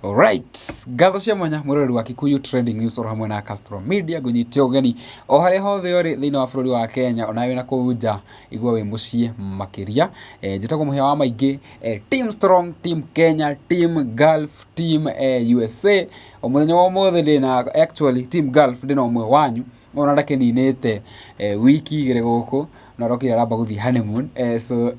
Alright, gatho cia mwanya murori wa Kikuyu Trending News oro hamwe na Castro Media gunyite ogeni o haria hothe ori thiini wa bururi wa Kenya ona wina kuja igwa wi mucii makiria njitagwo muhia wa maingi team strong, team Kenya, team Gulf, team USA o muthenya wa mothe ndina actually team Gulf ndina umwe wanyu ona ndake ninite wiki igire guku na rokira ramba guthi honeymoon so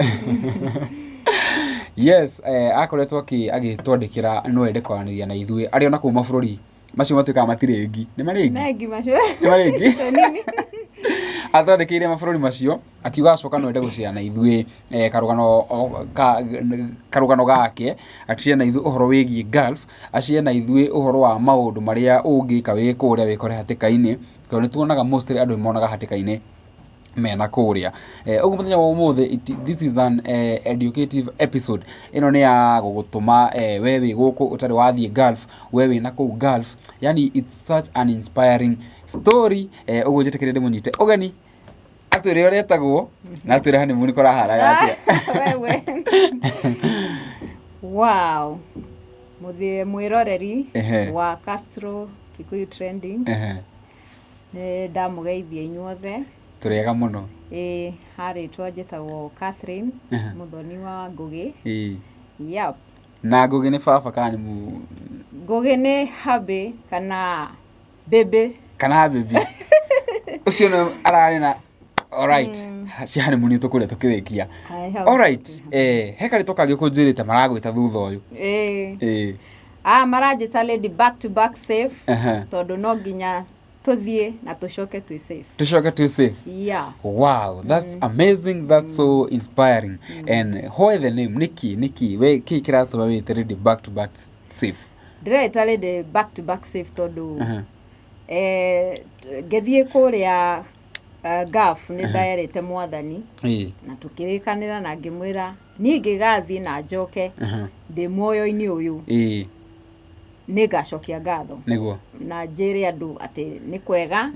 yes akoretwo agitwandikira no ende kwaraniria na ithuĩ ari ona kuma bururi macio matuĩkaga matirengi nĩ marengi macio nĩ marengi athondekire mabũrũri macio akiuga acoka no ende gũcira na ithuĩ karũgano gake acie na ithuĩ ũhoro wĩgiĩ Gulf acie na ithuĩ ũhoro wa maũndũ marĩa ũngĩka wĩ kũrĩa wĩkore hatĩka-inĩ tondũ nĩ tuonaga mostly andũ monaga hatĩka-inĩ mena kuria ugu muthenya wa umuthi this is an educative episode ino ni ya gugutuma wewe guku utari wathie Gulf wewe na ku Gulf yani it's such an inspiring story ugu njitikire ndimunyite ogeni atwire uretagwo na atwire honeymoon kora hara yake wewe wow muthie mwiroreri wa Castro Kikuyu Trending ne ndamugeithia inyuothe turega muno hari twajitagwo Catherine muthoni wa Ngugi yep na Ngugi ni baba kana mu Ngugi ni habi kana bebe ucio no arari na alright ciana muni tukure tukiwikia alright hekari tukagio kunjirite maragwita thutha uyu marajita lady back to back safe tondu no ginya tuthie na tushoke tu safe yeah wow that's amazing, that's so inspiring and how the name Nikki we kikira to we ready back to back safe directly the back to back safe tondu gethie kuria Gulf ni ndaerete mwathani na tukirikanira na ngimwira ni ngigathi na njoke ndi moyo-ini uyu nigacokia ngatho niguo na njire andu ati ni kwega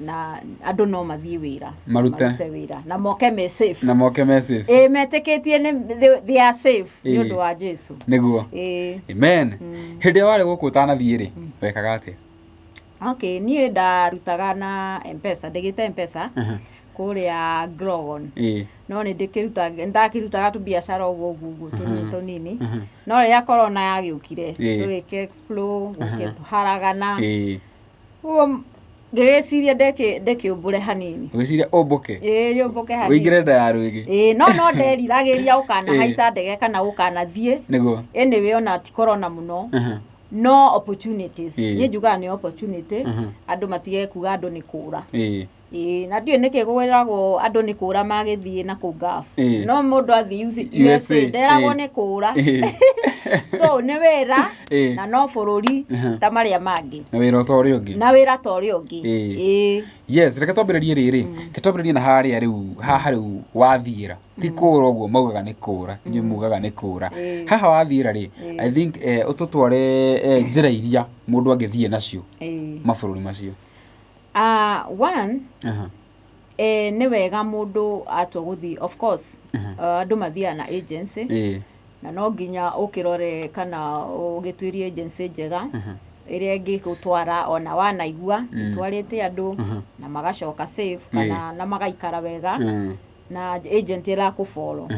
na andu no mathie wira marute wira na moke me safe metiketie ni they are safe ni undu wa Jesu niguo amen hindi wari guku tanathie ri wekaga ati okay ni ndarutaga na M-Pesa ndigite M-Pesa kuria Grogon no ni ndakirutaga tu biashara uguo tunini no ya corona yagiukire tuike explore tuharagana ngeciria ndeke ubure hanini ngeciria oboke oboke hanini wigire nda ya ruigi no nderiragiria ukana haica ndege kana ukana thie niguo anyway ona ti corona muno no opportunities ni juga ni opportunity andu matige kuga andu ni kura na ndio niki gwiragwo andu ni kura magithie na ku Gulf no mundu athi USA nderagwo ni kura so ni wira na no bururi ta maria mangi na wira tori ungi yes reke twambiririe riri kitwambiririe na haria riu wathiira ti kura uguo maugaga ni kura nyi mugaga ni kura haha wathiira ri I think ututware njira iria mundu angithie nacio mabururi macio one ni wega mundu atwaguthi of course andu mathia na agency na no nginya ukirore kana ugitwirie agency njega iria ngigutwara ona wanaigua twarite andu na magacoka safe kana na magaikara wega na agent ira ku follow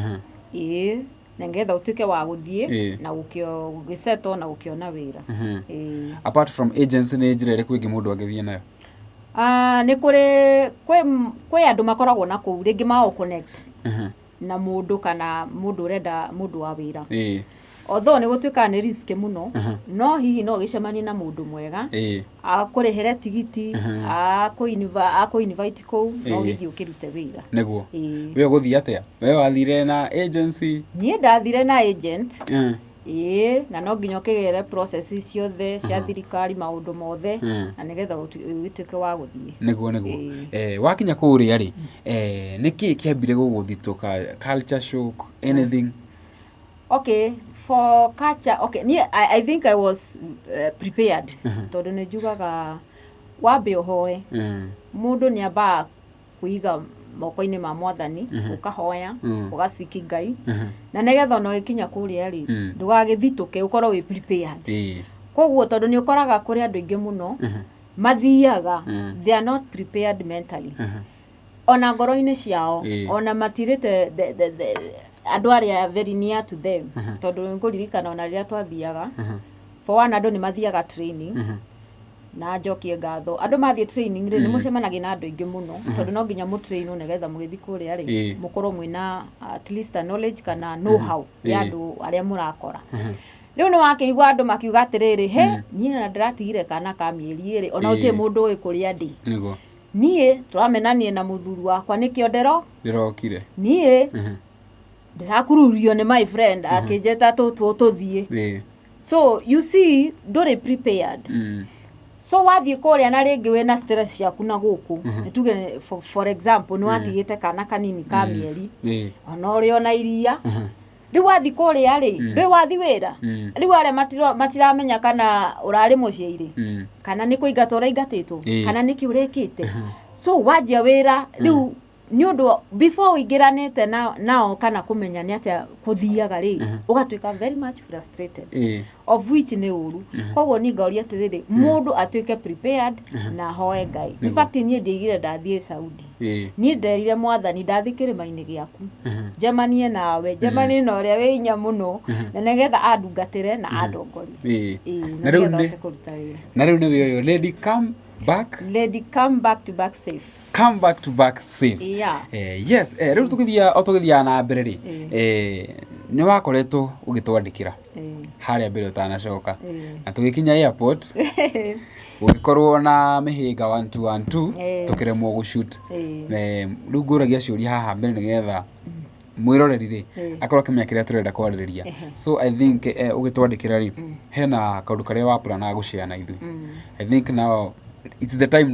na ngetha utuke wa guthie na gukio giseto na gukiona wira apart from agency ni njira iriku ingi mundu angithie nayo ni kwe andu makoragwo na ku ringi mao connect na mundu kana mundu urenda mundu wa wira although ni gutuika ni risk muno no hihi no gicemani na mundu mwega akurihere tigiti ako invite ko no githi ukirute wira niguo we guthia atia we wathire na agency nie ndathire na agent na no nginya kigere process ciothe cia thirikari maundu mothe na nigetha wituke wa guthie niguo wakinya kuria ri niki kiambire guguthituka culture shock anything okay for culture okay I think I was prepared tondu ni jugaga wambe uhoe mundu ni amba kuiga moko-ini ma mwathani ukahoya ugasiki Ngai na nigetha no ikinya kuria ri ndugagithituke ukorwo wi prepared koguo tondu ni ukoraga kuri andu ingi muno mathiaga they are not prepared mentally ona ngoro-ini ciao ona matirite andu aria very near to them tondu nguririkana ona riria twathiaga for one andu ni mathiaga training na njokie ngatho andu mathie training ri ni mucemanagia na andu ingi muno tondu no nginya mu train negetha mugithi kuria ri mukorwo mwina at least a knowledge kana know how ya andu aria murakora riu ni wakiigua andu makiuga atiriri he nie na ndiratigire kana ka mieri ri ona utie mundu ui kuria ndi nie turamenanie na muthuru wakwa nikio ndirokire nie ndirakururio ni my friend akinjeta tuthie so you see nduri prepared so wathie kuria na ringi we na stress yaku na guku nituge for example ni watigite kana kanini ka mieri ona uri ona iria riu wathi kuria ri ndwi wathi wira riu aria matiramenya kana urari muciiri kana ni kuingata uraingatitwo kana ni kiurikite so wajia wira riu ni undu before wigiranite nao kana kumenya ni atia kuthiaga ri ugatwika very much frustrated of which ni uru koguo ni ngauria atiriri mundu atwike prepared na hoe Ngai in fact ni ndigire ndathie Saudi ni nderire mwathani ndathikire maini giaku Germany nawe Germany no ria wi nya muno na negetha andungatire na andongorie na riu ni wi lady come back to back safe yes riu tukithia na mbere ri ni wakoretwo ugitwandikira haria mbere utanacoka na tugikinya airport ugikorwo na mihinga 1212 tukiremwo gushoot riu nguragia ciuria haha mbere nigetha mwiroreri ri akorwo kimya turenda kwaririria so I think ugitwandikira ri hena kaundu karia wa plan na gushare na ithu I think now it's the time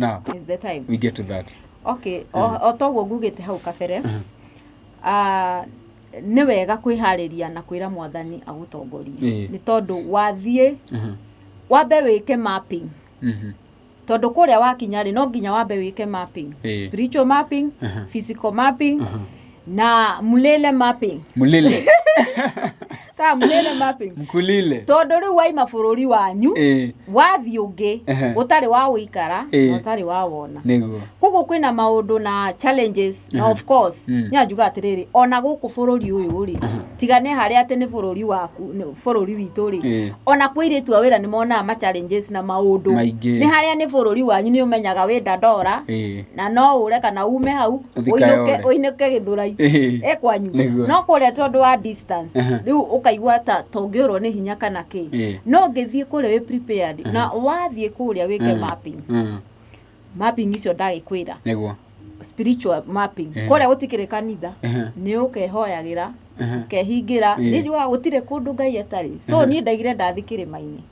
we get to that okay otoguo ngugite hau kabere ni wega kwihariria na kwira mwathani agutongorie ni tondu wathie wambe wike mapping tondu kuria wakinya ri no nginya wambe wike mapping spiritual mapping physical mapping na mulele mapping mkulile tondu riu waima bururi wanyu wathi ungi utari wa uikara utari wa wona kugu kwina maundu na challenges na of course ni ajuga atiriri ona guku bururi uyu ri tigane hari ati ni bururi waku bururi witu ri ona kwiritu awira ni mona ma challenges na maundu ni hari ni bururi wanyu ni umenyaga winda ndora na no ure kana ume hau uinuke githurai ekwanyu no kuria tondu wa distance riu ukaigua ta tongiurwo ni hinya kana ki no ngithie kuria we prepared na wathie kuria wike mapping icio ndagikwira niguo spiritual mapping kuria gutikire kanitha ni ukehoyagira kehingira ni juga gutire kundu Ngai atari so ni ndagire ndathikire maini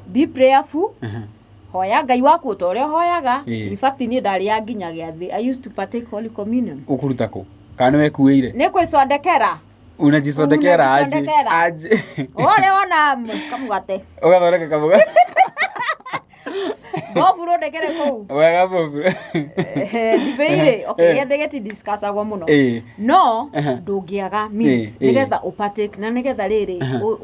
be prayerful hoya Ngai waku utore hoyaga in fact ni ndari ya nginya giathi I used to partake Holy Communion ukuruta ku kana we kuire ni kwisondekera unajisondekera aje ole ona kamugate ugathoreka kamuga bofuro ndekere ku wega bofuro dibeire okay yendegeti discuss agwa muno no ndungiaga means nigetha upatake na nigetha riri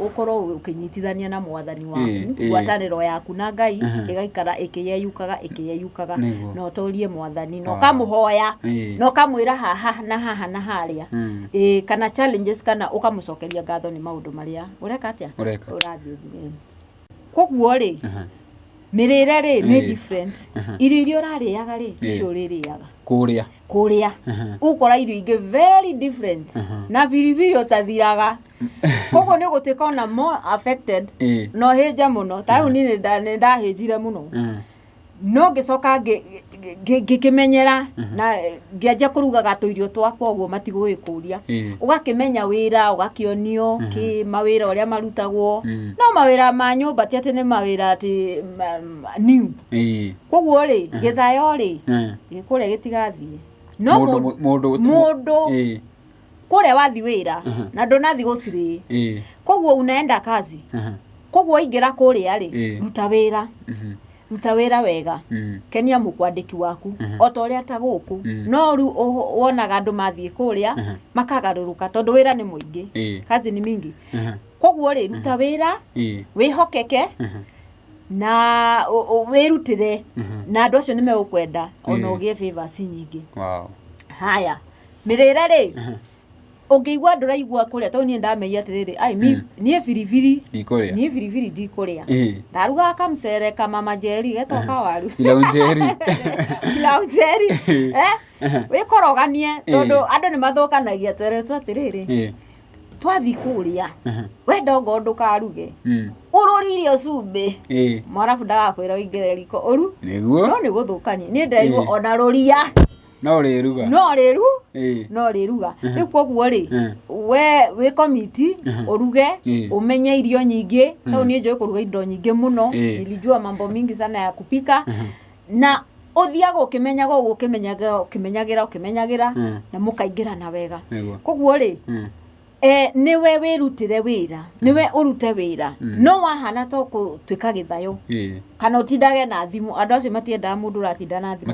ukorwo ukinyitithania na mwathani waku gwataniro yaku na Ngai igaikara ikiyeyukaga no torie mwathani no kamuhoya no kamwira haha na haria kana challenges kana ukamucokeria ngatho ni maundu maria ureka atia urathie koguo ri mirire ri ni different irio urariaga ri icio ririaga kuria ukora irio ingi very different na biribiri utathiraga koguo ni gutika ona more affected no heja muno ta ni ndahejire muno no ngicoka ngikimenyera na ngianjia kurugaga tuirio twakwa uguo matigwikuria ugakimenya wira ugakionio ki mawira uria marutagwo no mawira ma nyumba ti ati ni mawira ati new koguo ri githayo ri gikuria gitigathie no mundu kuria wathi wira na ndonathi guciri koguo unaenda kazi koguo ingira kuria ri ruta wira wega kenia mukwandiki waku otoria ataguku no ru wonaga andu mathie kuria makagaruruka tondu wira ni muingi kazi ni mingi koguo ri ruta wira wihokeke na wirutire na andu acio nime ukwenda ona ugie favors nyingi. Wow. Haya mirire ri ungiigua nduraigua kuria to nie ndameia atiriri ai nie biribiri ndikuria ndaruga kamcere kama majeri getoka waru ilaujeri wikoroganie tondu andu ni mathokanagia tweretwo atiriri twathi kuria wenda ngo ndukaruge ururirio cumbi Muarabu ndagakwira uingire riko uru niguo no niguthukania nie nderirwo ona ruria no riruga riu koguo ri we committee uruge umenye irio nyingi tau nie njoe kuruga indo nyingi muno nilijua mambo mingi sana ya kupika na uthiaga ukimenyagira na mukaingira na wega koguo ri niwe wirutire wira niwe urute wira no wahana to gutwika githayo kana utindage na thimu andu acio matiendaga mundu ratinda na thimu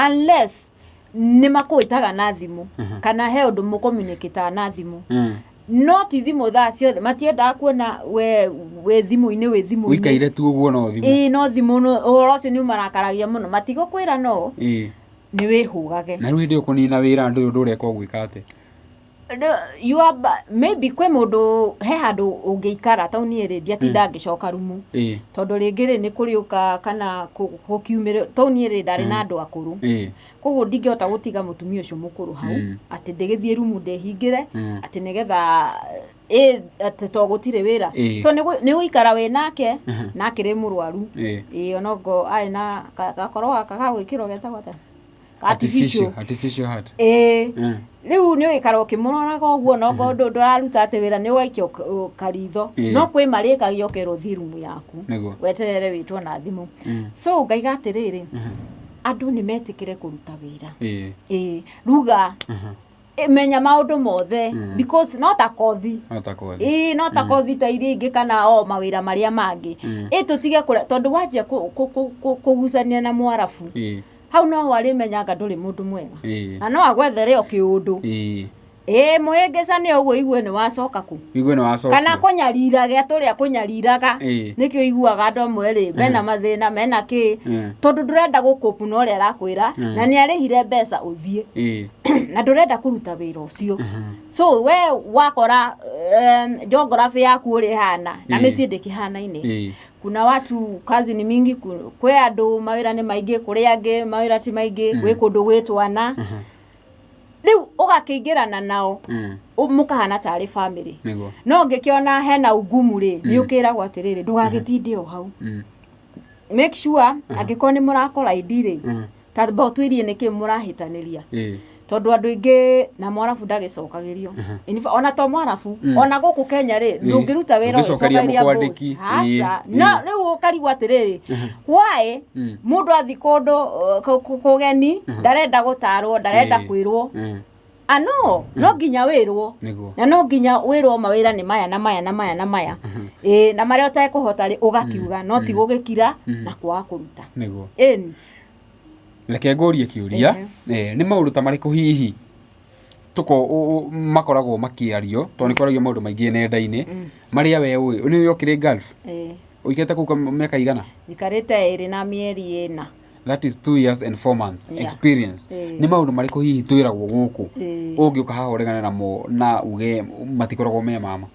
unless ni makwitaga na thimu kana he undu mu communicate na thimu no ti thimu thaa ciothe matiendaga kuona we thimu-ini wikaire tu uguo no thimu no thimu no uhoro ucio ni marakaragia muno matigokwira no ni wihugage na riu ndio kunina wira ndu ureka gwika ate you are maybe kwe mundu he handu ungiikara tauni ri ndiatinda ngicoka rumu tondu ringiri ni kuriuka kana gukiumire tauni ri ndari na andu akuru koguo ndingihota gutiga mutumia ucio mukuru hau ati ndigithie rumu ndehingire ati nigetha ati to gutire wira so ni uikara we nake nake murwaru onogo ai na gakorwo gakagwikirwo getagwata artificial heart riu ni wikara ukimuroraga uguo no gondo nduraruta ate wira ni waikio karitho no kwi marikagio kero thirumu yaku weterere witwo na thimu so ngaiga atiriri andu ni metikire kuruta wira ruga menya maundu mothe because not a kothi not a kothi ta iria ingi kana mawira maria mangi tutige kure tondu wajia kugucania na Muarabu hau no wari menyaga nduri mundu mwega na no agwethere o kiundu muhengecane uguo igue ni wacoka ku kana kunyariraga turia kunyariraga nikio iguaga andu amwe ri mena mathina mena ki tondu ndurenda gukopu no ria arakwira na ni arihire mbeca uthie na ndurenda kuruta wira ucio so we wakora geography yaku uri hana na micii ndikihana-ini kuna watu kazi ni mingi kwe andu mawira ni maingi kuri angi mawira ti maingi gwi kundu gwitwana riu ugakiingirana nao mukahana tari family no ngikiona hena ugumu ri ni ukiragwo atiriri ndugagitinde o hau make sure angikoni ni murakora idire tadbo twirie niki murahitaniria tondu andu ingi na Muarabu ndagicokagirio ona to Muarabu ona guku Kenya ri ndungiruta wira ucokagiria boss hasa na riu ukarigwa atiriri why mundu athi kundu kugeni ndarenda gutarwo ndarenda kwirwo ano no nginya wirwo na no nginya wirwo mawira ni maya na maya na maya na maya na maria utekuhota ri ugakiuga no ti gugikira na kwa kuruta Leke ngorie kiuria ni maundu ta mariku hihi tuko makoragwo makiario to ni koragio maundu maingi nenda-ini maria we ni yokire Gulf uikete kuka miaka igana ikarite iri na mieri ina that is 2 years and 4 months experience ni maundu mariku hihi twiragwo guku ungiuka haha uregana namo na uge matikoragwo me mama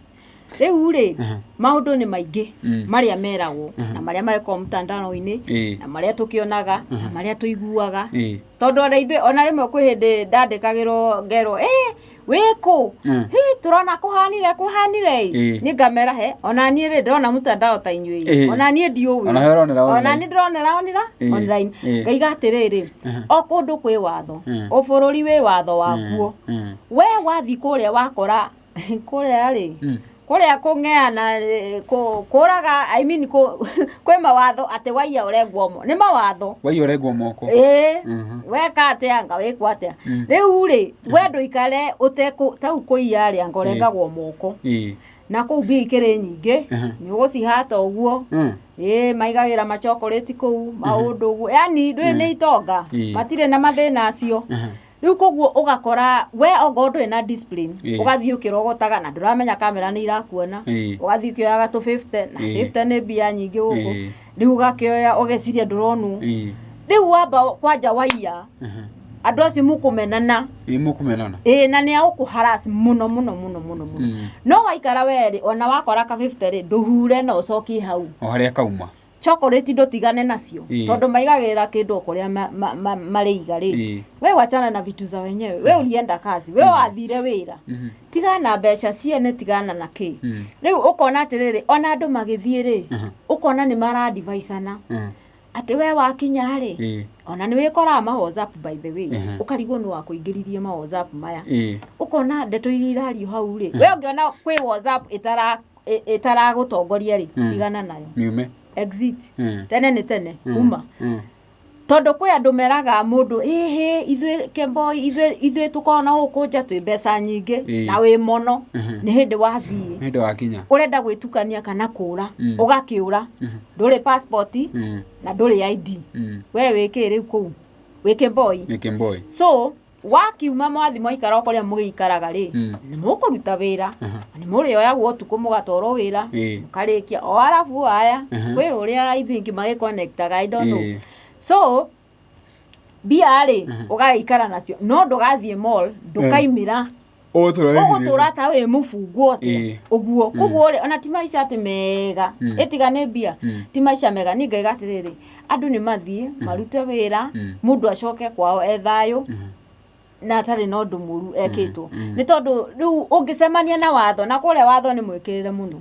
riu ri maundu ni maingi maria meragwo na maria maiko mtandao-ini na maria tukionaga na maria tuiguaga tondu ona ithe ona rimwe kwi hindi ndandikagirwo ngero wiku turona kuhanire ni ngamera he ona nie ri ndona mtandao ta inyui ona nie ndiuwi ona ni ndronera online ngaiga atiriri o kundu kwi watho o bururi wi watho waguo we wathi kuria wakora kuria ri kuria kungeana kuraga I mean kwe mawatho ate waiya uregwo mo ni mawatho waiya uregwo moko weka ate anga wekwa ate riu ri wendo ikare uteku tau kuiya ri anga uregagwo moko na ku bikire nyingi ni ugucihata uguo maigagira machokoleti ku maundu uguo yani ndwe ni itonga matire na mathina acio riu koguo ugakora we ogondo ina discipline ugathii ukirogotaga na nduramenya kamera ni irakuona ugathii ukioyaga to 50 na 50 ni bia nyingi guku riu ugakioya ugeciria nduronu riu wamba kwanja waiya andu acio mukumenana na ni aukuharas muno no waikara weri ona wakora ka 50 ri nduhure no ucoki hau o haria kauma chocolate ndotigane nacio tondu maigagira kindu kuria mariiga ri we wachana na vitu za wenyewe we ulienda kazi we wathire wira tigana mbeca ciene tigana na ki riu ukona atiriri ona andu magithie ri ukona ni mara advice ana ati we wakinya ri ona ni wikora ma WhatsApp by the way ukarigwo ni wakuingiririe ma WhatsApp maya ukona ndeto irario hau ri we ungiona kwi WhatsApp itara gutongoria ri tigana nayo miume exit tene ni tene uma tondu kwi andu meraga mundu ithui Kemboi ithui tukona ukunja twi mbeca nyingi na wi mono ni hindi wathie hindi wakinya urenda gwitukania kana kura ugakiura nduri passport na nduri ID we wiki riu ku wi Kemboi so wakiuma mwathi moikara okoria mugikaraga ri ni mukuruta wira ni muri oyagwo tuku mugatoro wira mukarikia o arafu aya we uria I think magi connectaga I don't know so bia ri ugaikara nacio no ndugathie mall ndukaimira ogutura ta we mufungu ote uguo kuguo ri ona ti maisha ati mega itigane bia ti maisha mega ni ngaigatiriri andu ni mathie marute wira mundu acoke kwao ethayo na tari no ndumuru ekitwo ni tondu riu ungicemania na watho na kuria watho ni mwikirire muno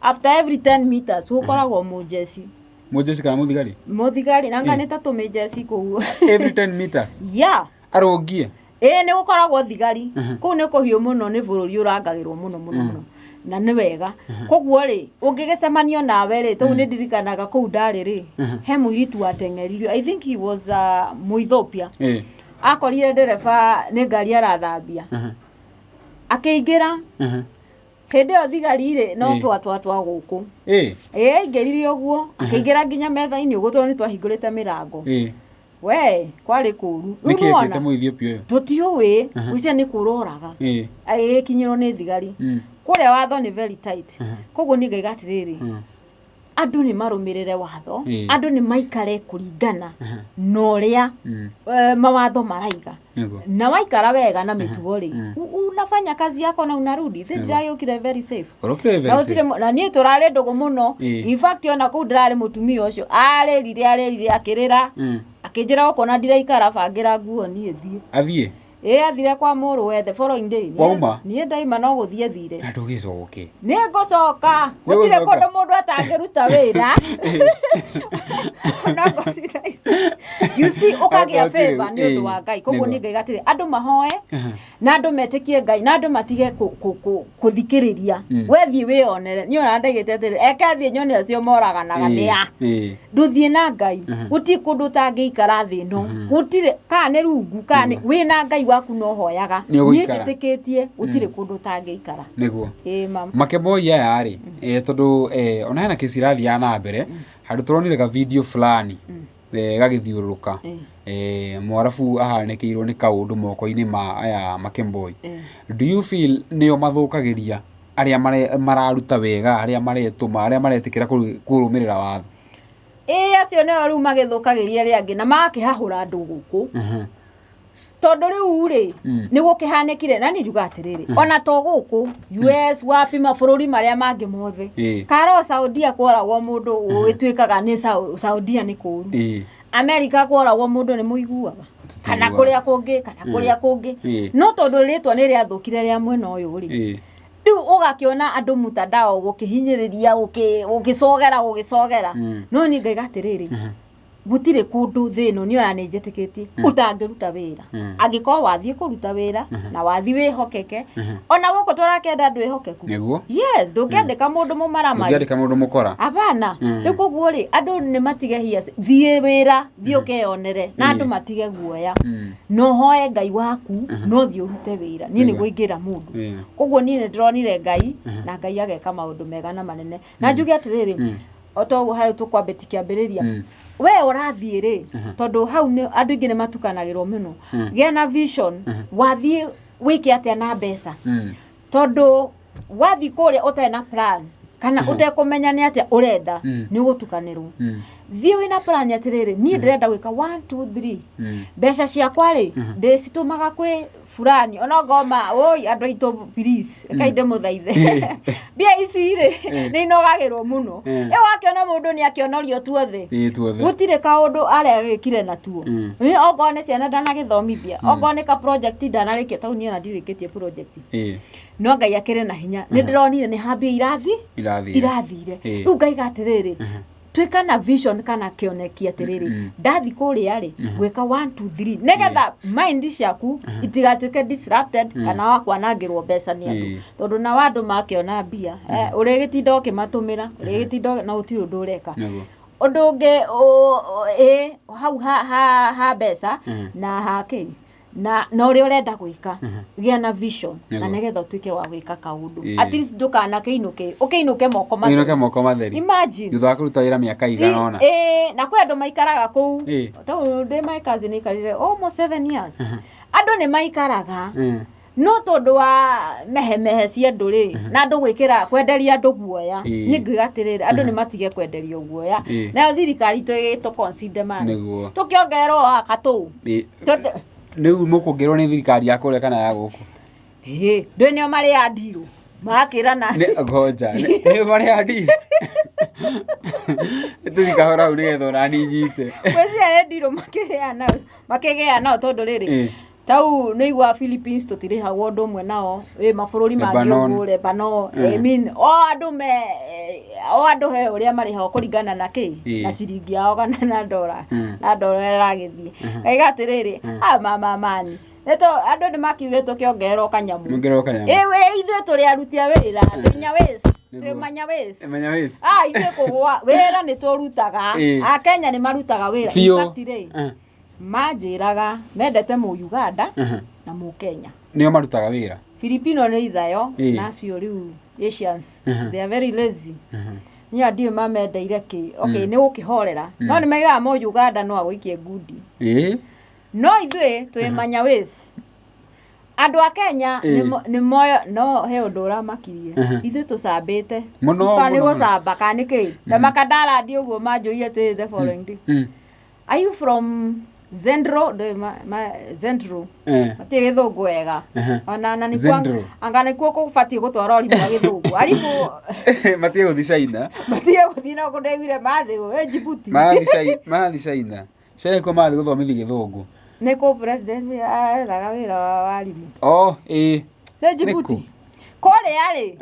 after every 10 meters ukoragwo mujeci kana muthigari nanga ni tatu mejeci ku every 10 meters arogie ni ukoragwo thigari ku ni kuhiu muno ni bururi urangagirwo muno na ni wega koguo ri ungigicemania nawe ri tu ni ndirikanaga ku ndari ri he muiritu ateng'eririo I think he was Muethiopia akorire ndereba ni ngari arathambia akiingira kende o thigari ri no twatwa guku ingeririo guo akiingira nginya metha-ini uguo tondu ni twahingurite mirango we kwari kuru nikete Muethiopia uyu tutiuwi ucia ni kuroraga agikinyirwo ni thigari kuria watho ni very tight koguo ni ngaigatiriri andu ni marumirire watho andu ni maikare kuringana no ria mawatho maraiga na waikara wega na mitugo ri unafanya kazi yako na unarudi thindira ukire very safe na nie turare ndugu muno in fact ona ku ndirare mutumia ucio arerire akirira akinjira ukona ndiraikara bangira nguo nie athie athire kwa muru we the following day nie ndaima no guthie thire na ndugicoke ni ngucoka gutire kundu mundu atangiruta wira na ngocira you see ukagia favor ni undu wa Ngai koguo ni Ngai gatire andu mahoe na andu metikie Ngai na andu matige kuthikiriria we thie wionere ni ona ndagite thire ekathie nyone acio moraganaga nia nduthie na Ngai guti kundu tangiikara thi no gutire kana rungu kana wina Ngai waku no hoyaga ni titikitie utire kundu tangiikara niguo Makemboi aya ri tondu ona hena kisirathi ya na mbere handu turonire ga video fulani gagithiururuka Muarabu ahanekeirwo ni kaundu moko-ini ma aya Makemboi do you feel nio mathukagiria aria mararuta wega aria maretuma aria maretikira kurumirira watho acio nio riu magithukagiria ri angi na makihahura andu guku tondu riu ri ni gukihanekire na ni njuga atiriri ona to guku US wapi mabururi maria mangi mothe karo Saudia kworagwo mundu uitwikaga ni Saudia ni kuru America kworagwo mundu ni muiguaga kana kuria kungi no tondu ritwa ni riathukire ria mwena uyu ri riu ugakiona andu mutandao gukihinyiriria gukicogera no ni Ngai gatiriri gutire kundu thino ni ona nijetikitie utangiruta wira angiko wathie kuruta wira na wathi wihokeke ona guko turakenda ndu ihokeku yes ndukendeka mundu mumaramari ndukendeka mundu mukora abana riko guori andu ni matige hia thie wira thie ukeyonere na andu matige guoya no hoye Ngai waku no thie urute wira ni ni guingira mundu koguo ni ndironire Ngai na Ngai ageka maundu mega na manene na njuge atiriri otogu hari tukwambetikia mbiriria we ũrathiĩ rĩ tondũ hau andũ aingĩ nĩ matukanagĩrwo mũno gĩa na vision wathiĩ wĩke atĩa na mbeca tondũ wathiĩ kũrĩa ũtarĩ na plan kana ũtekũmenya nĩ atĩa ũrenda nĩ ũgũtukanĩrwo thiĩ wĩna plan atĩrĩrĩ niĩ ndĩrenda gwĩka 1 2 3 mbeca ciakwa rĩ ndĩcitũmaga kwĩ fulani ona ngoma oi andũ aitũ please kainde mũthaithe mbia ici rĩ nĩ inogagĩrwo mũno wakĩona mũndũ nĩ akĩonorio tuothe gũtirĩ kaũndũ aragĩkire natuo okorwo nĩ ciana ndanagĩthomithia okorwo nĩ ka project ndanarĩkia tau niĩ na ndirĩkĩtie project no Ngai akĩrĩ na hinya nĩ ndĩronire nĩ hambia irathire rĩu Ngai gatĩrĩrĩ twĩka na vision kana kĩonekia atĩrĩrĩ ndathi kũrĩa rĩ gwĩka 1 2 3 nĩgetha mind ciaku itigatuĩke disrupted kana wakwanangĩrwo mbeca nĩ andũ tondũ na andũ makĩona mbia ũrĩgĩtinda ũkĩmatũmĩra ũrĩgĩtinda na ũtirĩ ũndũ ũreka ũndũ ũngĩ hau ha mbeca na hakĩ na ũrĩa ũrenda gwĩka gĩa na vision na nĩgetha ũtuĩke wa gwĩka kaũndũ at least ũkĩinũke moko matheri imagine thutha wa kũruta wĩra mĩaka igana ona na kwĩ andũ maikaraga kũu tondũ ndĩ my cousin nĩikarire almost 7 years andũ nĩ maikaraga no tondũ wa mehemehe cia andũ rĩ na andũ gwĩkĩra kwenderia andũ guoya nĩ ngĩgatĩrĩra andũ nĩ matige kwenderio guoya na thirikari twĩgĩtwo consider man tũkĩongererwo akatũ rĩu mũkũngĩrwo nĩ thirikari ya kũrĩa kana ya gũkũ ndĩ nĩo marĩ ya ndirũ makĩrana ngoja nĩo marĩ ya ndirũ tũthikahora hau nĩgetha onani nyite kwĩcia ndirũ makĩgĩa nao tondũ rĩrĩ tau nĩ igua Philippines tũtirĩhagwo ũndũ ũmwe nao mabũrũri mangĩ ũguo Lebanon I mean andũ he ũrĩa marĩhagwo kũringana na kĩ na ciringi yao kana na dola ĩragĩthiĩ aigatĩrĩrĩ mani neto andũ nĩ makiugĩtwo kĩongererwo kanyamũ ithuĩ tũrĩ aruti a wĩra twĩmanya wĩci ithuĩ kũgwa wĩra nĩ tũrutaga Akenya nĩ marutaga wĩra infact manjĩraga mendete Uganda na Kenya nĩo marutaga wĩra Filipino nĩ ithayo nacio rĩu Asians they are very lazy niĩ ndiũ mamendeire kĩ okay nĩ gũkĩhorera no nĩ maigaga Uganda no agũikie ngudi no ithuĩ twĩmanya wĩci andũ a Kenya nĩ moyo no he ũndũ ũramakirie ithuĩ tũcambĩte nĩ gũcamba kana nĩkĩ ta makandara ndi ũguo manjũire atĩ the following day are you from Zendro Zendro matie gĩthũngũ wega ona nĩ kwa anga nĩ kuo kũbatie gũtwara ũrimũ wa gĩthũngũ arimũ matie gũthi China matie gũthi na kũndegire mathĩ Djibouti mathi China ko mathĩ gũthomithia gĩthũngũ nĩ kũ president aethaga wĩra wa arimũ nĩ Djibouti kũrĩa rĩ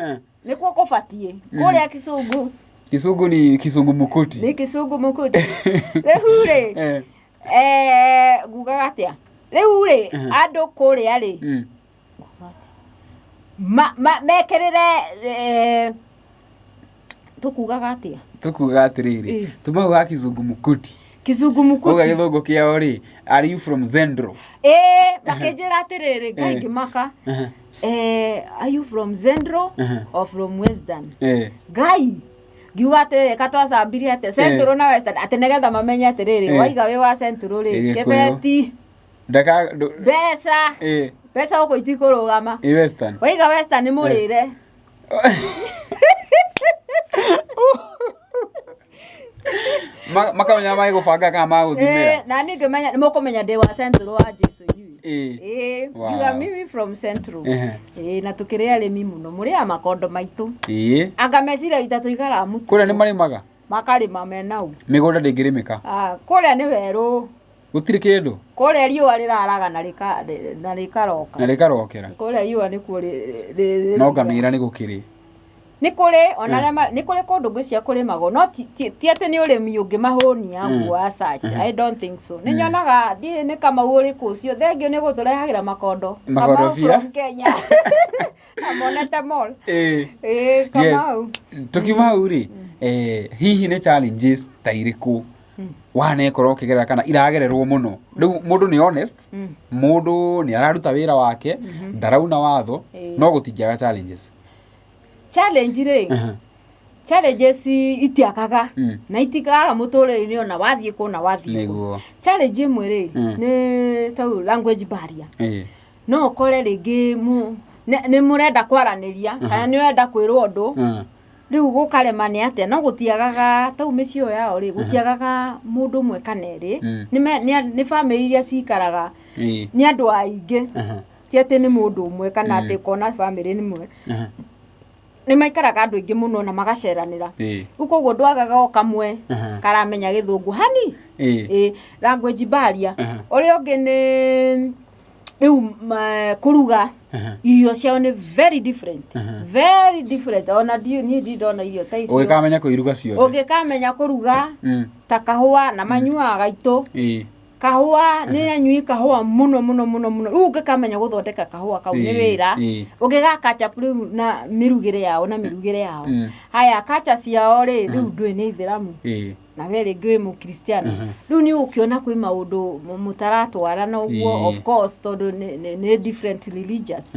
nĩ kuo kũbatie kũrĩa Kisugu ni Kisugu Mukuti rĩu rĩ gugaga atĩa rĩu rĩ andũ kũrĩa rĩ mekĩrĩre tukugaga atĩrĩrĩ tumauga Kisugu Mukuti uga gĩthũngũ kĩao rĩ are you from Zendro makĩnjĩra atĩrĩrĩ Ngai ngĩmaka are you from Zendro or from Western Ngai ngiuga atĩ katwacambirie atĩ Central na Western atĩ nĩgetha mamenye atĩrĩrĩ waiga wĩ wa Central rĩ kĩbeti mbeca gũkũ itikũrũgama waiga Western nĩ mũrĩre makamenya magũbanga kana magũthimĩra na niĩ ngĩmenya nĩ mũkũmenya ndĩ wa Central wa Jesu ngiuga mimi from Central na tũkĩrĩ arĩmi mũno mũrĩaga makondo maitũ anga meciria itatũ igara mutu kũrĩa nĩ marĩmaga makarĩma menau mĩgũnda ndĩngĩrĩmĩka kũrĩa nĩ werũ gũtirĩ kĩndũ kũrĩa riũa rĩraraga na rĩkarokera kũrĩa riũa nĩkuo no ngamĩra nĩ gũkĩrĩ nĩ kũrĩ kũndũ ngwĩcia kũrĩmagwo no ti atĩ nĩ ũrĩmi ũngĩmahũnia guo search I don't think so nĩ nyonaga nĩ Kamau ũrĩkũ ũcio thengio nĩ gũtũrehagĩra makondo from Kenya amonete mall Kamau tukiuma hau rĩ hihi nĩ challenges ta irĩkũ wanekorwo ũkĩgerera kana iragererwo mũno rĩu mũndũ nĩ honest mũndũ nĩ araruta wĩra wake ndarauna watho no gũtingĩaga challenges challenge rĩ challenges itiakaga na itikaga muturire-ini ona wathie ku na wathie ku challenge imwe ri ni tau language barrier no kore ringi ni murenda kwaraniria kana ni urenda kwirwo undu riu gukarema ni atia no gutiagaga tau micio yao ri gutiagaga mundu mwe kaneri ni family iria cikaraga ni andu aingi ti ati ni mundu umwe kana ati kona family ni mwe ni maikaraga andu aingi muno na magaceranira uko guo ndwagaga o kamwe karamenya githungu hani language barrier uri ungi ni riu kuruga irio ciao ni very different ona ni ndona irio ta icio ugikamenya kuiruga ciothe ugikamenya kuruga ta kahua na manyua gaitu kahua ni anyui kahua muno riu ugikamenya guthondeka kahua kau ni wira ugigaka chapuri na mirugire yao haya kacha ciao ri riu ndui ni ithiramu na wele gwe mu Kristiano riu ni ukiona kwi maundu mutaratwara na uguo of course tondu ni different religious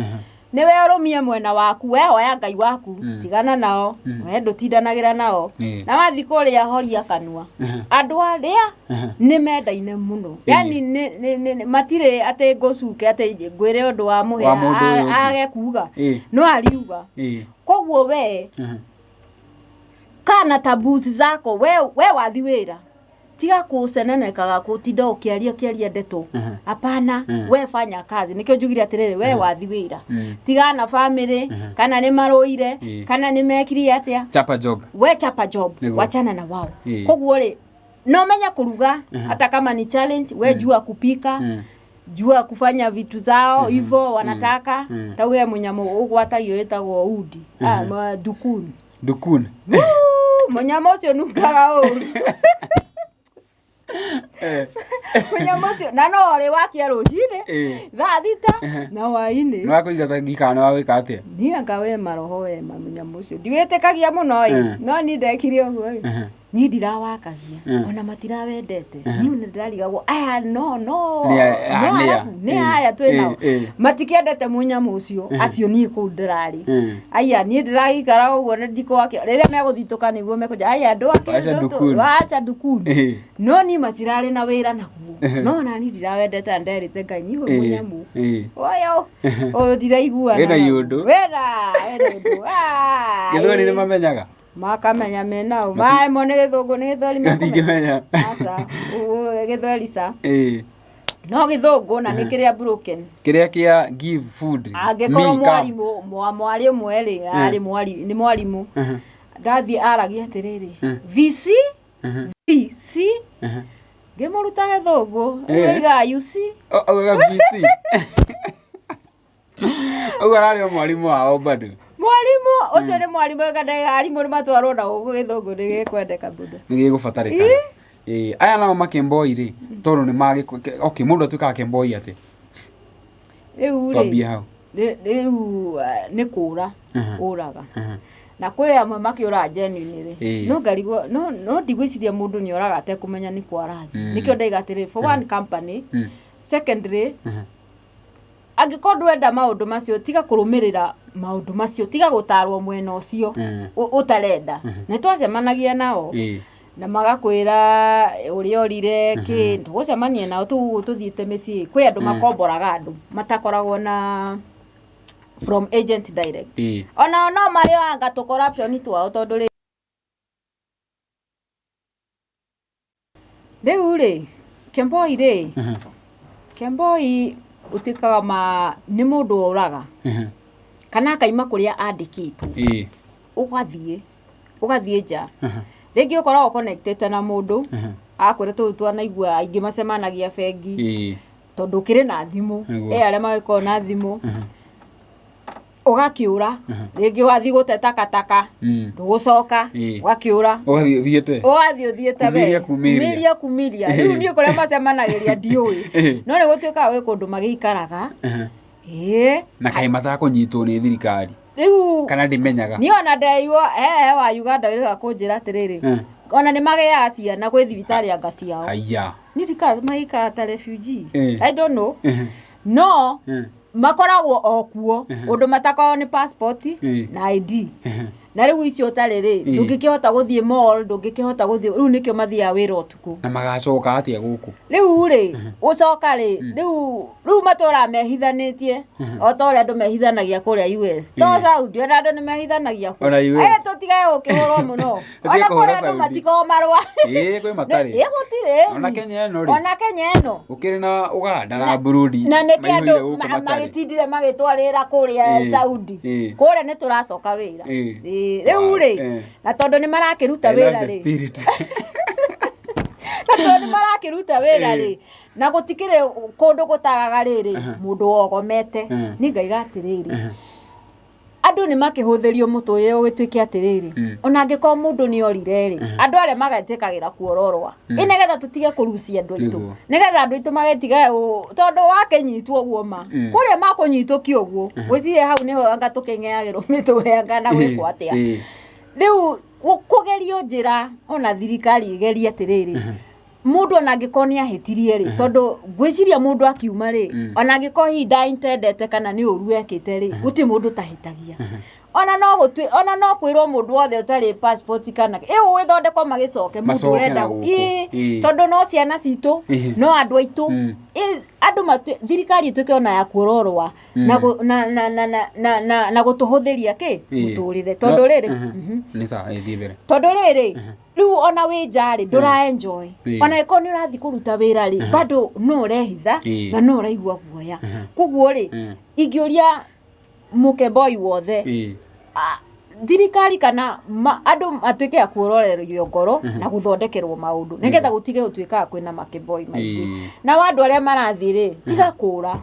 ni we urumie mwena waku we hoya Ngai waku tigana nao we ndutindanagira nao na wathi kuria horia kanua andu aria ni mendaine muno yani ni matire ate gocuke ate ngwire undu wa muhe age kuga no ariuga koguo we kana tabuzi zako we wathi wira tiga kusenenekaga kutinda ukiaria ndeto hapana we fanya kazi nikio njugire atiriri we wathi wira tiga na family kana ni maroire kana ni mekiri atia chapa job wachana na wao koguo ri no menya kuruga hata kama ni challenge we jua kupika jua kufanya vitu zao hivyo wanataka tawe munyamo ugwatagio etagwo udi dukun munyamo cio nukaga o munyamo cio na no ri wakia rucine thaa thita na waini no akuiga ngikana wa wika atia ni anga we maroho we munyamo cio ndiwetekagia muno no ni ndekire uguo ni ndirawakagia ona matirawendete ni ndirarigagwo aya no ni aya twina matikiendete munyamo ucio acio ni ku ndirari aya ni ndiragikara uguo ndiko wake riria meguthituka niguo mekuja aya andu ake acha dukuni no ni matirari na wira naguo no na ni ndirawendete nderite Ngai ni munyamo oyo o ndiraigua ena yundu wera githoni ni mamenyaga makamenya menao mae mone githungu ni githori makamenya asa githori sa no githungu na ni kiria broken kiria kia give food angekoro mwarimu eri ari ni mwarimu ndathi aragia atiriri VC ngemuruta githungu iga UC VC ugarari mwarimu wao bado mwarimu ucio ni mwarimu gadaga arimu matwarwo na ugu githungu ni gikwendeka budo ni gigubatarika aya nao Makemboi ri tondu ni magi okay mundu atuika Kemboi ati riu ni kura uraga na kwe amwe makiura genuine ri no ngarigwo no ndigwiciria mundu ni oraga ate kumenya ni kwarathi nikio ndaigatire for one company secondary agikorwo wenda maundu macio tiga kurumirira maundu macio tiga gutarwo mwena ucio utarenda ne twacemanagia nao na magakwira uri orire ki tugucemania nao tuthiite micii kwi andu makomboraga andu matakoragwo na from agent direct ona no mari anga to corruption twao tondu riu ri Kemboi utikaga ni mundu oraga kana kaima kuria andikitwo ugathie nja ringi ukoragwo connected na mundu akwire twana aingi macemanagia bengi tondu kire na thimu aria magiko na thimu ugakiura ringi wathi guteta kataka ndugucoka ugakiura uthiete kumiria riu ni kuria macemanagiria ndiui no ni gutuika we kundu magiikaraga na kai mata kunyitwo ni thirikari kana ndimenyaga ni ona ndeiwo wa Uganda wira kunjira atiriri ona ni magea ciana kwi thibitari anga ciao aya ni thika maika ta refugee I don't know no makoragwo okuo undu matakao ni passport na ID na riu icio utariri ndungikihota guthie mall ndungikihota guthie riu nikio mathia wira utuku na magacoka atia guku riu ri ucoka ri riu matora mehithanitie o ta uria andu mehithanagia kuria US to Saudi ona andu ni mehithanagia ku tutigae gukihurwo muno ona kuria andu matiko marwa kwi matari gutire ona Kenya no ukiri na Uganda na Burundi na niki andu magitindire magitwarira kuria Saudi kuria ni turacoka wira riu ri na tondu ni marakiruta wira ri na tondu marakiruta wira ri na gutikire kundu gutagaga riri mundu wogomete ni ngaiga atiriri andu ni makihuthirio mutwe ugituike atiriri ona ngiko mundu ni orire ri andu aria magetikagira kuororwa inegetha tutige kurucia andu aitu negetha andu aitu magetiga tondu wakenyitwo guo ma kuria makunyitũkio guo gwicirie hau niho anga tukengeagirwo mitwe anga na gwikwo atia riu kugerio njira ona thirikari igeria atiriri mundu ona ngikoni ahetirie ri tondu gwiciria mundu akiuma ri ona ngiko hinda intendete kana ni uru ekite ri guti mundu tahitagia ona no kwirwo mundu wothe utari passport kana withondekwo magicoke mundu urenda tondu no ciana citu no andu aitu andu thirikari ituke ona ya kuororwa na gutuhuthiria ki muturire tondu riri ni sawa ithibere tondu riri riu ona wi njari ndura enjoy ona iko ni urathi kuruta wira ri bado no urehitha na no uraigua guoya kuguo ri ingiuria Gukemboi wothe thirikari kana andu atuike akuororerio ngoro na guthondekerwo maundu nigetha gutige gutuika kwina Gukemboi maingi na wandu aria marathire tiga kura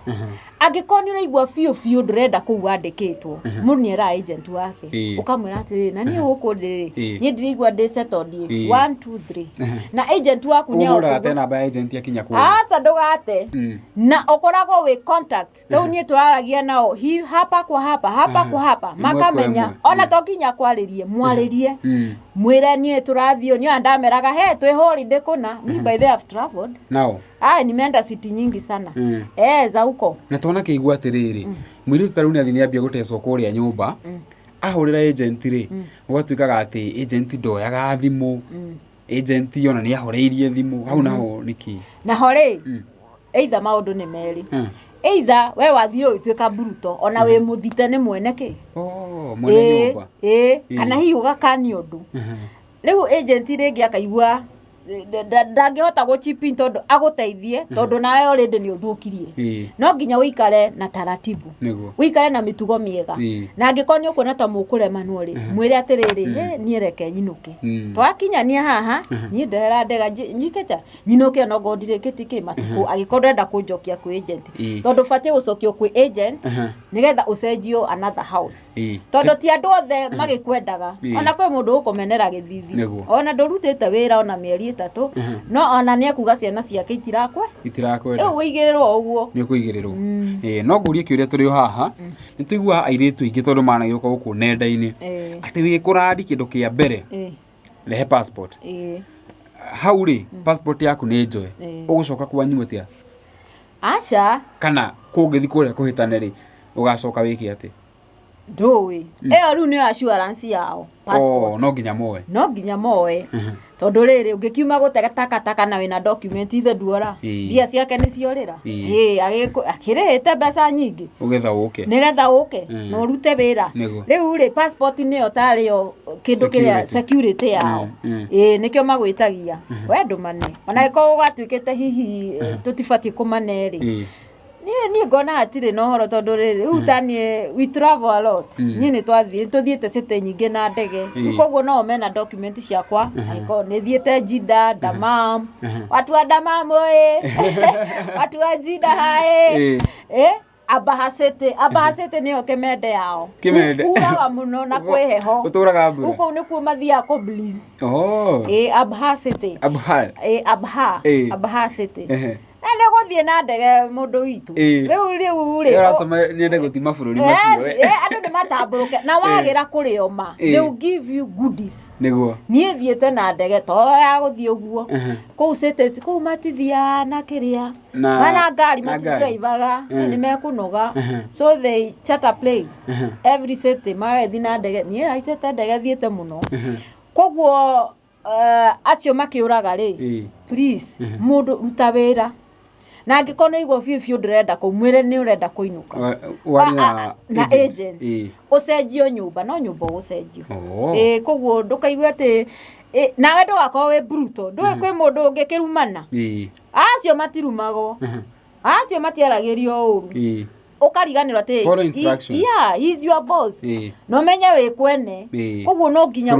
angikoni uraigua fiu ndurenda kuu andikitwo mundu ni era agent wake ukamwira atiri na ni guku ndiri ni ndirigua ndi settled 1 2 3 na agent waku ni ora tena ba agent yakinya ku ndugate na ukoragwo wi contact tau ni turaragia nao hapa kwa hapa makamenya ona tokinya kwaririe mwaririe mwire ni turathio ni andameraga twi holiday kuna me by the have traveled now nimeenda city nyingi sana za huko na tona keigua atiriri mwiri taruni athini ambia gutecwo kuria nyumba ahurira agent ri ugatuikaga ati agent ndoyaga thimu agent yona ni ahoreirie thimu hau naho niki na hore either maundu ni meri either we wathiro ituika bruto ona we muthite ni mwene ki mwene nyumba kana hi ugakani undu riu agent ringi akaigua ndangihota guchipin tondu aguteithie tondu nawe already ni uthukirie no nginya uikare na taratibu uikare na mitugo miega na ngikoni ukona ta mukuremanwo ri mwire atiriri ni reke nyinuke twakinyania haha ni ndehera ndega nyiketa nyinuke no godire kitiki matuko agikorwo enda kunjokia ku agent tondu fatie gucokio ku agent nigetha ucenjio another house tondu ti andu othe magikwendaga ona kwe mundu ukumenera githithi ona ndurutite wira ona mieri tatu no ona ni akuga ciana ciake itirakwe wigirirwo uguo ni kuigirirwo no ngurie kiuria turi haha ni tuigua airitu ingi tondu mana gioka guku nenda-ini ati wi kuradi kindu kia mbere rehe passport hauri passport yaku ni njoe ugucoka kwanyu atia acha kana kungithi kuria kuhitane ri ugacoka wiki ati ndoi riu ni assurance yao passport no nginya moe tondu riri ungikiuma gutega taka na wina document ithe duora bia ciake ni ciorira akirihite mbeca nyingi nigetha uke no rute wira riu ri passport ni otario kindu kiria security yao nikio magwitagia we ndumane ona iko ugatuikite hihi tutibati kumane ri ni ngona atire no horo tondu riri utanie we travel a lot ni tuthiete city nyingi na ndege koguo no mena document ciakwa iko ni thiete Jida Damam watu wa Damam watu wa Jida hae abahasete niyo kemende yao uraga muno na kweheho uturaga mbura uko ni ku mathia ko bliss abahasete abahasete ende guthie na ndege mundu witu riu uratuma niende gutima bururi macio andu ni matamburuke na wagira kuri oma they will give you goodies niguo nie thiete na ndege to ya guthie uguo ku cities ku matithia na kiria na ngari matidrivaga ni mekunoga so they charter plane every city magathi na ndege nie aicete ndege thiete muno koguo acio makiuraga ri please mundu ruta wira na ngikono igwo fiu ndrenda kumwire ni urenda kuinuka na agent ucenjio nyumba no nyumba ucenjio koguo ndukaigwe ati nawe ndugakoo we bruto nduwe kwi mundu ungikirumana acio matirumago acio matiaragirio uru ukariganirwa ati he's your boss no menya we kwene koguo no nginya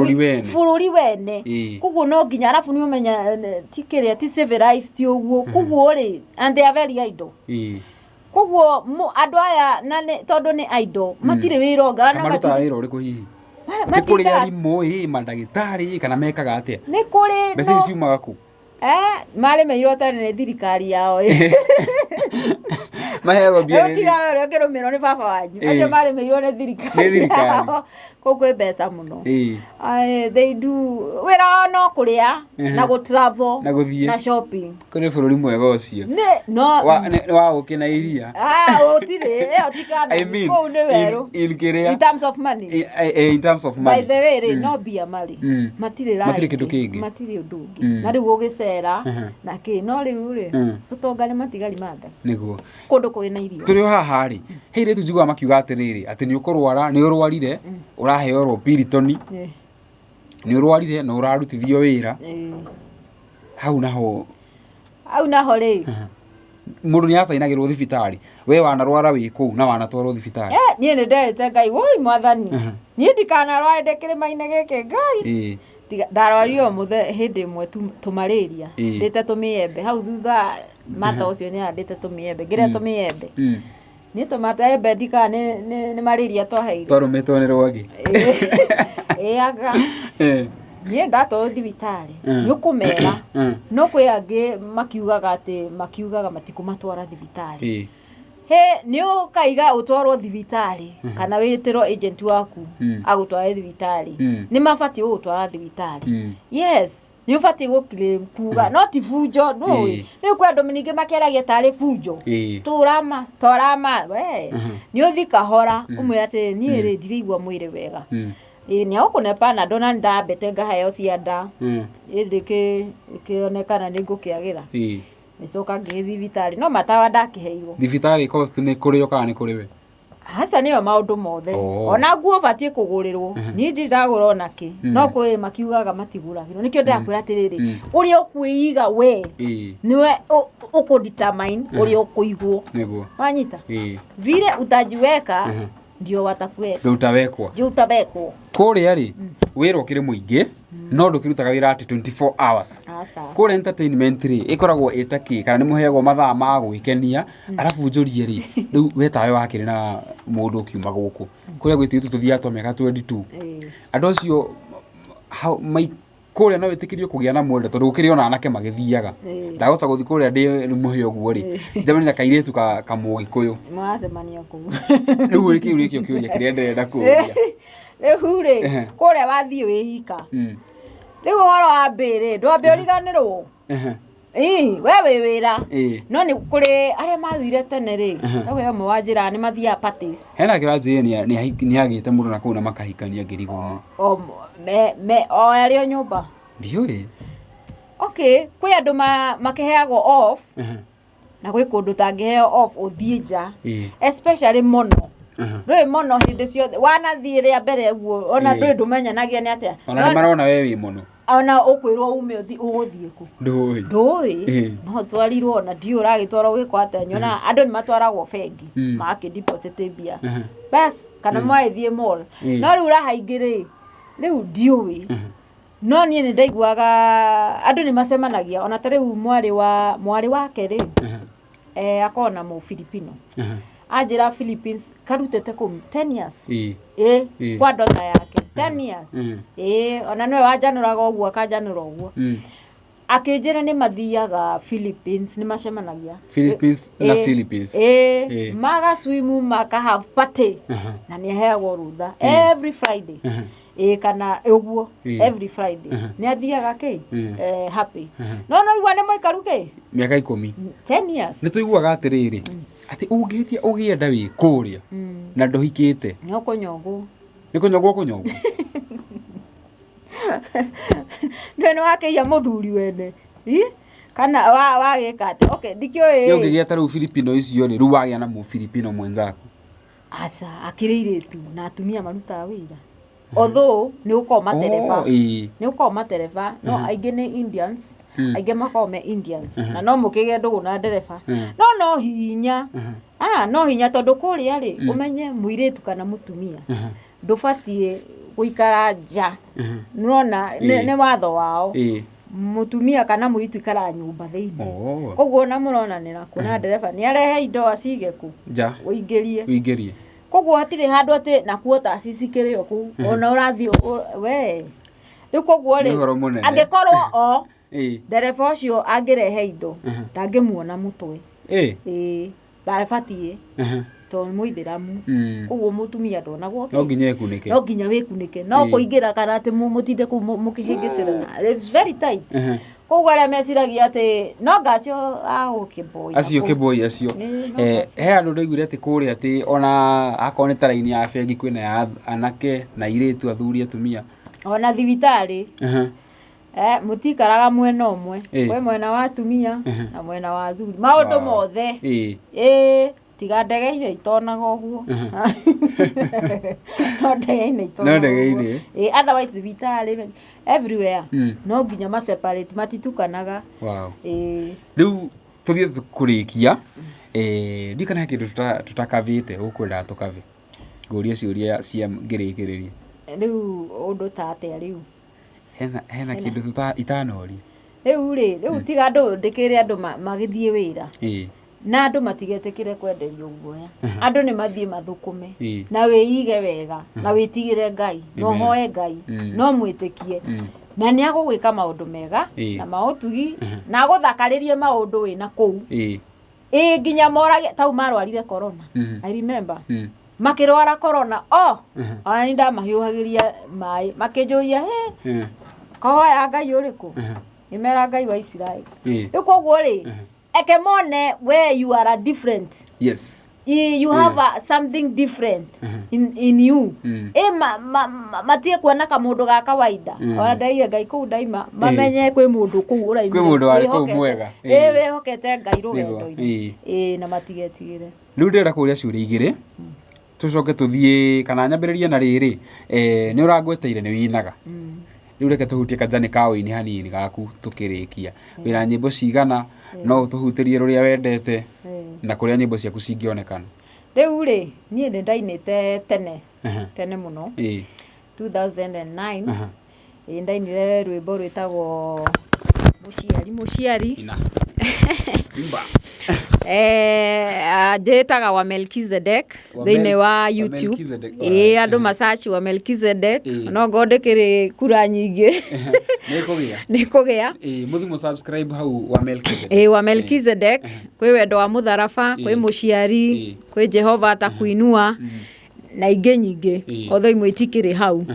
bururi wene koguo no nginya arafu ni umenya tikiria ti civilized uguo koguo ri and they are very idle koguo andu aya na tondu ni idle matire wironga na matire wira uriku hihi ni kuri arimu mandagitari kana mekaga atia ni kuri bese ciumaga ku mari meirwo tane ni thirikari yao mahego bia tiga wewe ngirumiro ni baba wanyu aje mari meirwo ni thirikari koguo mbeca muno they do wira no kuria na go travel na shopping kuri bururi mwega ucio no wa gukina iria otire otikana I mean in Kiria in terms of money in terms of money by the way no bia mari matire kindu kingi matire undu na riu gugicera na ki no riu ri tutongane matigari manda niguo kundu kwina irio turi haha ri heire tu njigwa makiuga atiriri ati ni ukurwara ni urwarire uraheo ro piritoni ni urwarire no urarutithio wira hau naho ri mundu ni asainagirwo thibitari we wanarwara wi ku na wanatwarwo thibitari nie ni ndete ngai woi mwathani nie ndikana rware ndekirima-ine gike ngai ndarwario muthe hindi imwe tumalaria ndite tumiembe hau thutha mata ucio ni andite tumiembe ngire tumiembe ni tomata embe ndika ni malaria twaheire twarumetwo ni rwagi aga nie ndato thibitari ni ukumera no kwi angi makiugaga matikumatwara thibitari ni ukaiga utwarwo thibitari kana witiro agent waku agutwara thibitari ni mabati utwara thibitari yes ni ubati go claim kuga not fujo no ni kwa Dominique makeragia tari fujo torama we ni uthika hora umwe ati ni ri ndirigwa mwire wega ni akunepa na dona ndabete ngahayo cianda ithike ikionekana ni ngukiagira nicoka ngithibitari no matawa ndakiheirwo thibitari cost ni kurio kana ni kuriwe hasa niyo maundu mothe ona nguo batie kugurirwo ni njiragura onaki no kwi makiugaga matiguragirwo nikio ndakwira atiriri uri ukwiiga we niwe ukudetermine uri ukuigwo niguo wanyita vile utajiweka ndio watakweka utawekwa kuria ri wira ukiri muingi no ndukirutaga wira ati 24 hours kure entertainment ri ikoragwo itaki kana ni muheagwo mathaa ma gwikenia arafu njurie ri riu wetawe wakiri na mundu kiuma guku kuria gwititu tuthia to meka 22 andu acio kuria no witikirio kugia na mwende tondu gukiri ona anake magithiaga ndagota guthi kuria ndi muheo guo ri jamani na kairetu kamugi kuyu mwacemania ku riu rikio kiuria kiria ndenda kuria riu ri kuria wathie wihika riu horo wa mbere ndwambe uriganirwo wewe wira no ni kuri aria mathire tene ri tawe amwe wa njira ni mathia parties hena kiraji ni agite mundu na kuna makahikania ngirigumo o ario nyumba ndioi okay kwi andu makeheagwo off na gwi kundu tangiheo off uthie nja especially mono ndui mono hindi ciothe wanathie ria mbere guo ona ndui ndumenyanagia ni atia ona marona wewe mono ona ukwirwo ume uguthie ku ndui no twarirwo ona ndio uragitwara wikwa atanyona andu ni matwaragwo bengi maki deposit bia bas kana mwaithie mall no riu urahaingiri riu ndiui no nie ni ndaiguaga andu ni macemanagia ona tariu mwari wake ri akona mu Filipino ajira Philippines karutete kum 10 years kwa dota yake 10 years ona no wajanuraga oguo akajanura oguo akijira ni mathiaga Philippines ni macemanagia Philippines na Philippines maga swim maka have party na ni heagwo rutha every Friday kana uguo every Friday ni athiaga ki happy no igwa ni moikaru ki miaka 10 10 years ni tuiguaga atiriri ati ungithia ugienda wi kuria na ndohikite no kunyogwo Nene wake ya muthuri wene kana wagika ati okay ndikio ungigia ta ru Filipino icio ri ru wagia na mu Filipino mwenzako asa akirire tu na atumia maruta wira although ni ukoma tereva ni ukoma tereva no aige ni Indians aige makome Indians na no mukige ndugu na dereva no hinya no hinya tondu kuria ri umenye muiretu kana mutumia ndubatie guikara nja nurona ne watho wao mutumia kana muitu ikara nyumba thiini koguo na muronanira kuna dereva ni arehe indo acige ku nja uingerie koguo hatire handu ati na kuota acicikirio ku ona urathio we riu koguo ri angikorwo dereva ucio angirehe indo ndangimuona mutwe ndabatie to muithiramu koguo mutumia ndonagwo no nginya wikunike no kuingira kana ati mutinde ku mukihingicira it's very tight koguo ara mesiragia ati no gacio Gukemboi acio he andu ndoigire ati kuria ati ona akone taraini ya bengi kwina ya anake na iretu athuri atumia ona thibitari mutikaraga mwena umwe we mwena wa atumia na mwena wa athuri maundu mothe tiga ndege-inĩ itonaga ũguo no ndege-inĩ itonaga otherwise thibitarĩ everywhere no nginya ma separate matitukanaga rĩu tũthiĩ kũrĩkia ndikana kĩndũ tutakavĩte ũkwenda tukave ngũria ciũria cia ngĩrĩkĩrĩria rĩu ũndũ ta atĩa rĩu hena kĩndũ itanoria rĩu tiga andũ ndĩkĩre andũ magĩthiĩ wĩra na andu matigetekire kwenderio guoya andu ni mathie mathukume na wiige wega na witigire Ngai no hoe Ngai no mwitikie na ni agugwika maundu mega na mautugi na guthakaririe maundu wina kuu nginya morage tau marwarire corona I remember makirwara corona ona ni ndamahiuhagiria mai makijuria kohoya Ngai uriku nimera Ngai wa Israeli koguo ri ekemone where you are different. Yes. You have something different in you. Matie kuona ka mundu ga kawaida. Ona ndaiye Ngai ku daima mamenye kwi mundu ku uraimwe. Kwi mundu ari ku mwega. We hokete Ngai rugendo-ini. Na matigetigire. Riu ndira kuria ciuria igiri. Tucoke tuthie kana nyambiririe na riri. Ni urangweteire ni winaga. Riu reke tuhutie kanjani kaoini hanini gaku tukirikia wira nyimbo cigana no tuhutirie ruria wendete na kuria nyimbo ciaku cingionekana riu ri nie ndi ndainite tene muno 2009 ndainire rwimbo rwitagwo muciari imba ndetaga wa Melkizedek thine wa YouTube andu masachi wa Melkizedek no ngondekere kura nyingi nikugia muthimo subscribe hau wa Melkizedek wa Melkizedek kwi wendo wa mutharaba kwi muciari kwi Jehova atakuinua na ingi nyingi otho imwe itikiri hau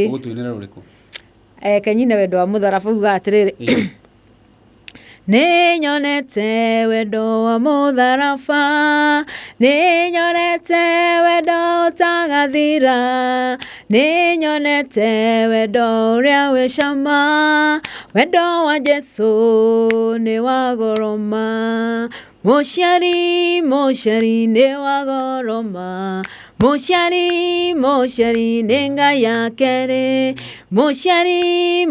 ugutwinira ruriku kenyine wendo wa mutharaba uga atiriri Ninyonete wendo wa mutharaba ninyonete wendo utagathira ninyonete wendo uria wi cama wendo wa Jesu ni wa goroma muciari ni wa goroma muciari ni Ngai akere muciari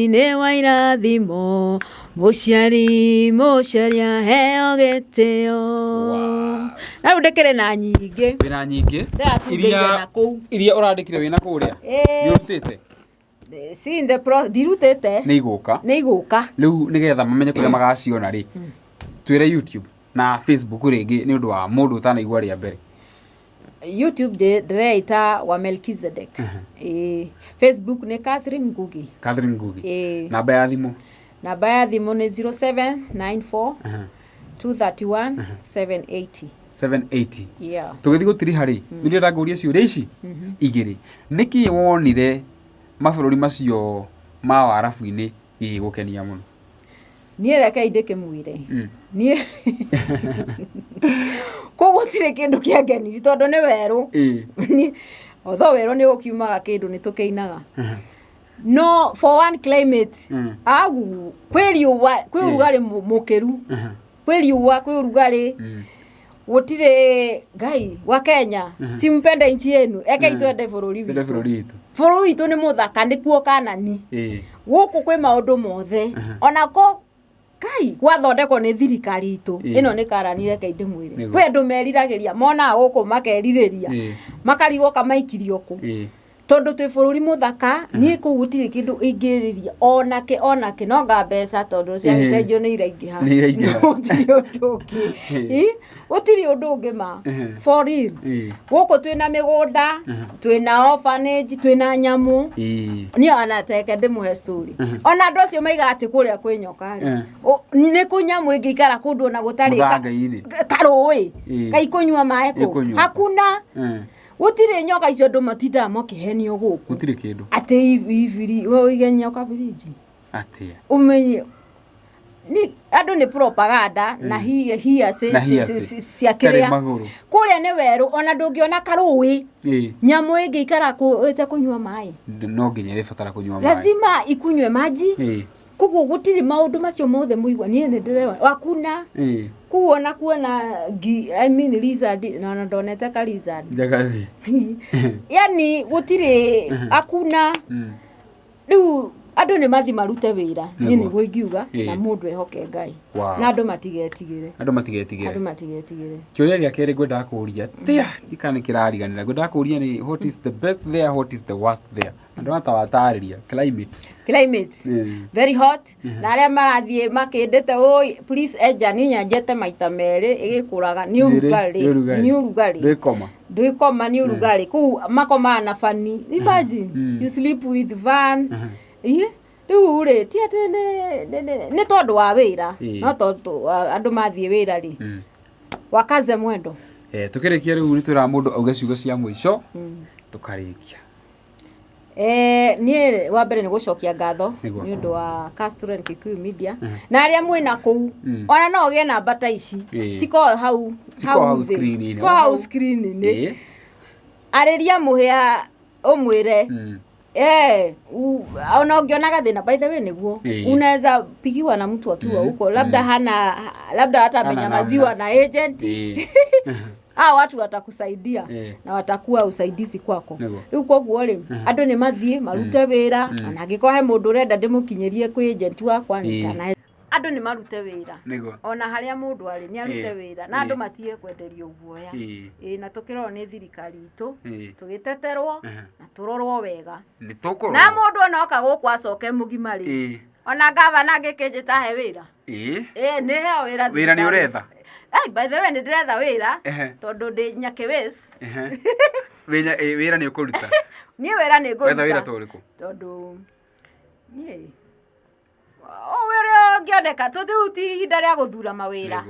ni wa irathimo muciari aheo gitio na ndekere na nyingi wina nyingi iria urandikire wina kuria ni urutite si in the pro dirutite ni iguka riu nigetha mamenye kuria magaciona ri twire YouTube na Facebook ringi ni undu wa mundu utanaigua ria mbere YouTube direita wa Melkizedek Facebook ni Catherine Ngugi namba ya thimu namba ya thimu ni 0794 231 780. Yeah. Tugithi gutiri hari ndio ndaguria ciuria ici igiri niki wonire mabũrũri macio ma Warabu-ini gigukenia muno? Nie reke indike mwire nie ko gutire kindu kia ngeni tondu ni weru although weru ni gukiumaga kindu ni tukeinaga no for one climate agu kwiriuwa kwi urugari mukiru kwiriuwa kwi urugari gutire ngai wa Kenya simpende nchi yenu eke itwende bururi witu ni muthaka ni kuo kanani guku kwi maundu mothe onako kai gwathondekwo ni thirikari itu ino ni karanire kainde mwire kwi andu meriragiria mona guku makeririria makarigwo kamaikirio ku tondu twi bururi muthaka ni ku gutire kindu ingiriria onake no ngabesa tondu cia cenjo ni iraingiha utiri undu ungi ma for real guku twina migunda twina orphanage twina nyamu ni anateke ndimuhe story ona andu acio maiga ati kuria kwinyokari ni kunyamu ingikara kundu na gutari karui kaikunywa mai ku hakuna utire nyoka icio ndu matinda mokihenio guku utire kindu ati iviri oige nyoka biriji ati umenye ni andu ni propaganda na hiya cia Kiria kuria ni weru ona ndungiona karui nyamu ingikara ite kunywa mai no nginya ibatara kunywa mai lazima ikunywe maji kugu gutiri maundu macio mothe muigwa nie ni ndirewa hakuna kuona I mean lizard na ndonete ka lizard jagathi yani gutiri hakuna riu andu ni mathi marute wira nie ni guingiuga na mundu ehoke ngai na andu matigetigire kiuria kiri gwenda kuria tia ikani kirariganira gwenda kuria ni what is the best there, what is the worst there, andu matawatariria climate very hot na aria marathie makindete oi please eja ni nyanjete maita meri igikuraga ni urugari ndikoma ni urugari ku makoma na fani imagine you sleep with van riu ri ti ati ni tondu wa wira no tondu andu mathie wira ri wakaze mwendo tukirikia riu ni twira mundu auge ciugo cia mwisho tukarikia nie wa mbere ni gucokia ngatho ni undu wa Castro and Kikuyu Media na aria mwina kuu ona no gie namba ta ici siko hau screen ni ariria muhia umwire ona ungiona thina by the way niguo unaweza pigiwa na mtu akiwa huko labda hata amenyamaziwa na agent watu watakusaidia na watakuwa usaidizi kwako riu koguo ri andu ni mathie marute wira ona ngikohe mundu urenda ndimukinyerie kwi agent wakwa nitana andu ni marute wira ona haria mundu ari ni arute wira na andu matie kwenderio guoya na tukirwo ni thirikari itu tugiteterwo na turorwo wega na mundu onoka guku acoke mugima ri ona gavana ngikinjita he wira ni heo wira ni uretha by the way ni ndiretha wira tondu ndi nyake wes wira ni ukuruta ni wira ni nguruta wira toriku tondu ni wira ngioneka tuthuti hinda ria guthura mawira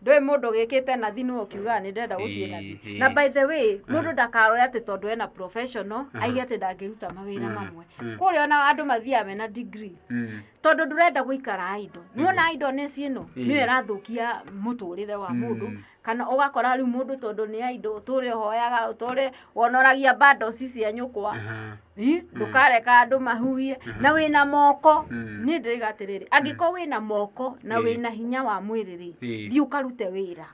ndoi mundu gikite na thinu ukiuga ni ndenda guthie nathi na by the way mundu ndakarore ati tondu ena professional aige ati ndangiruta mawira mamwe kuri ona andu mathia mena degree tondu ndurenda guikara indo ni ona indo ni ciino ni irathukia muturire wa mundu kana ugakora riu mundu tondu ni indo turi hoyaga utore wonoragia bado cia nyukwa ndukareka andu mahuhie na wina moko ni ndigatiriri angiko wina moko na wina hinya wa mwiriri thi ukarute wira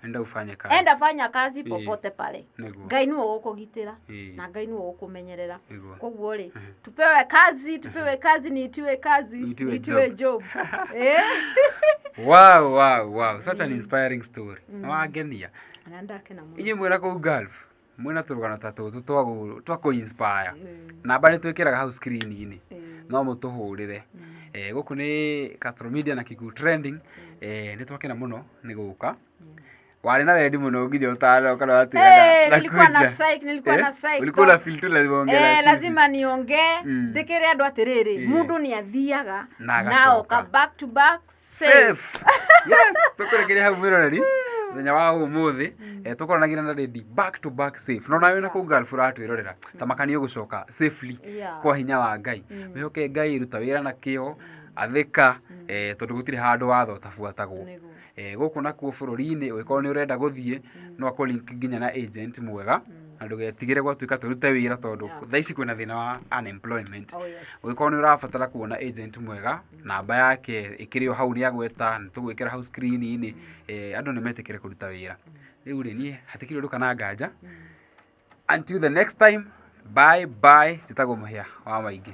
enda fanya kazi popote pale ngai ni ukugitira na ngai ni ukumenyerera koguo ri tupewe kazi ni itiwe job wow such an inspiring story wangenia anandake na mundu mwira ku Gulf mwina turugana tatu twa ku inspire namba ni twikiraga house screen-ini no mutuhurire guku ni Castro Media na Kikuyu Trending ni twakena muno ni guka wale na wendi muno nginya utalo kana watiraga nilikuwa na psych ulikuwa na feel tu lazima ongea lazima niongee ndikire andu atiriri mundu ni athiaga nao ka back to back safe. Yes, tukuregeria hau miroreri thenya wa umuthi tukoranagira na ready back to back safe no nawe na ku girl furatu irorera tamakani ugucoka safely kwa hinya wa Ngai wihoke Ngai ruta wira na kio athika tondu gutire handu watho tabuatagwo guku nakuo bururi-ini ugikorwo ni urenda guthie no akolink nginya na agent mwega na ndugetigire gwatuika turute wira tondu thaici kwina thina wa unemployment ugikorwo ni urabatara kuona agent mwega namba yake ikirio hau ni agweta tugwikira hau screen-ini andu ni metikire kuruta wira riu ri nie hatikire ndu kana nganja until the next time bye bye jitagwo muhia wa maingi.